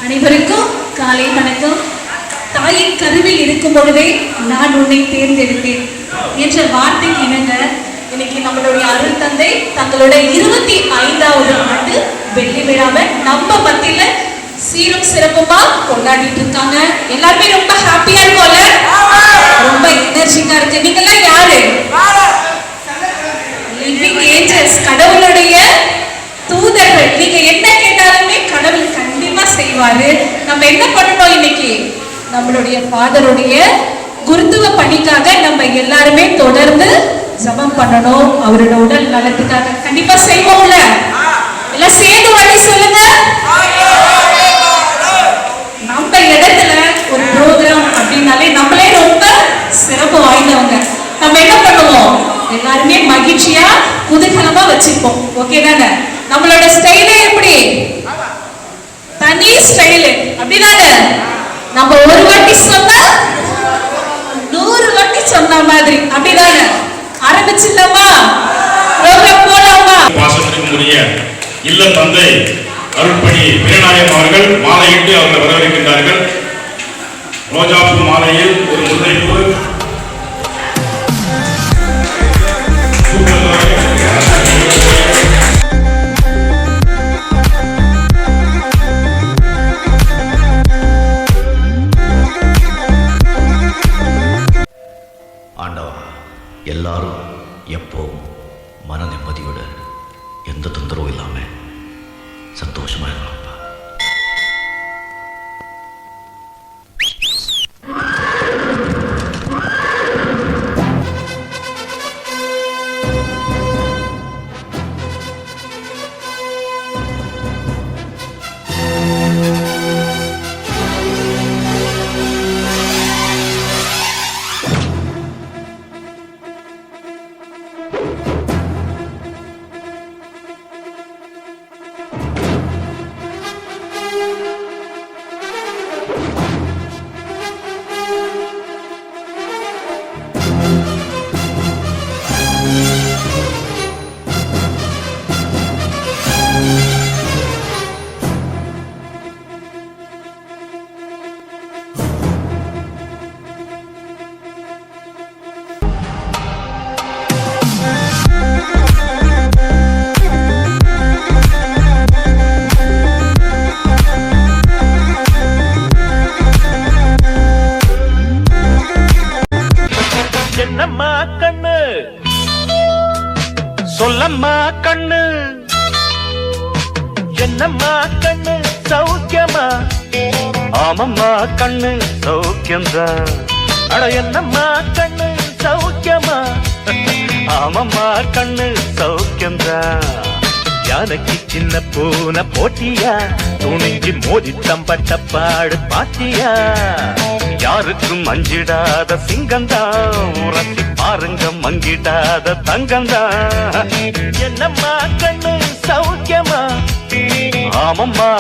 அனைவருக்கும் காலை வணக்கம். தாயின் கருவில் இருக்கும் பொழுதே நான் உன்னை தேர்ந்தெடுத்தேன் என்ற வார்த்தைக்கு இணங்க இன்னைக்கு நம்மளுடைய அருள் தந்தை தங்களுடைய 25வது ஆண்டு வெள்ளி விழாவை நம்ம மத்தியில சீரும் சிறப்புமா கொண்டாடிட்டு இருக்காங்க. எல்லாருமே ரொம்ப ஹாப்பியா இருக்கும்ல, ரொம்ப எனர்ஜிக்கா இருக்கு. நீங்க எல்லாம் யாரு? லிவிங் ஏஞ்சல்ஸ், கடவுளுடைய தூதர்கள். நீங்க என்ன கேட்டாலுமே கடவுள் கண்டிப்பா செய்வாரு. நம்ம என்ன பண்ணணும் இன்னைக்கு? நம்மளுடைய ஃபாதருடைய குருத்துவ பணிக்காக நம்ம எல்லாருமே தொடர்ந்து ஜெபம் பண்ணணும். அவரோட உடல் நலத்துக்காக கண்டிப்பா செய்வோம்ல. எல்லாம் சேர்ந்து வழி சொல்லுங்க. நம்ம இடத்துல ஒரு ப்ரோக்ராம் அப்படின்னாலே நம்மளே ரொம்ப சிறப்பு வாய்ந்தவங்க. நம்ம என்ன பண்ணுவோம்? எல்லாருமே மகிழ்ச்சியா குதூகலமா வச்சிருப்போம். ஓகே தானே? நம்மளோட ஸ்டைலே எப்படி? தனி ஸ்டைலு அப்படிதானே? நம்ம ஒரு வாட்டி சொன்னா 100 வாட்டி சொன்ன மாதிரி அப்படிதானே? ஆரம்பிச்சிடலாமா? ப்ரோக்ராம் போலாமா? பாசத்திற்குரிய இல்ல தந்தை அருள்பணி வீரநாயகம் அவர்கள் மாலையிட்டு அவர்கள் வரவேற்கின்றார்கள். ரோஜாப்பூ மாலையில் ஒரு முல்லைப்பூ எல்லாரும் எப்போவும் மன நிம்மதியோட எந்த தொந்தரவும் இல்லாம சந்தோஷமா இருக்கணும்ப்பா. என்னம்மா கண்ணு சொல்லம்மா கண்ணு, என்னம்மா கண்ணு சௌக்கியமா? ஆமம்மா கண்ணு சௌக்கியம்தான். அட என்னம்மா கண்ணு சௌக்கியமா? ஆமம்மா கண்ணு சௌக்கியம்தான். யானைக்கு சின்ன பூனை போட்டியா? துணிஞ்சு மோதி தம்பட்ட பாடு பாத்தியா? யாருக்கும் மஞ்சிடாத சிங்கந்தான், உரத்தி பாருங்க மங்கிடாத தங்கந்தான். என்னம்மா கண்ணு சௌக்கியமா? ஆமம்மா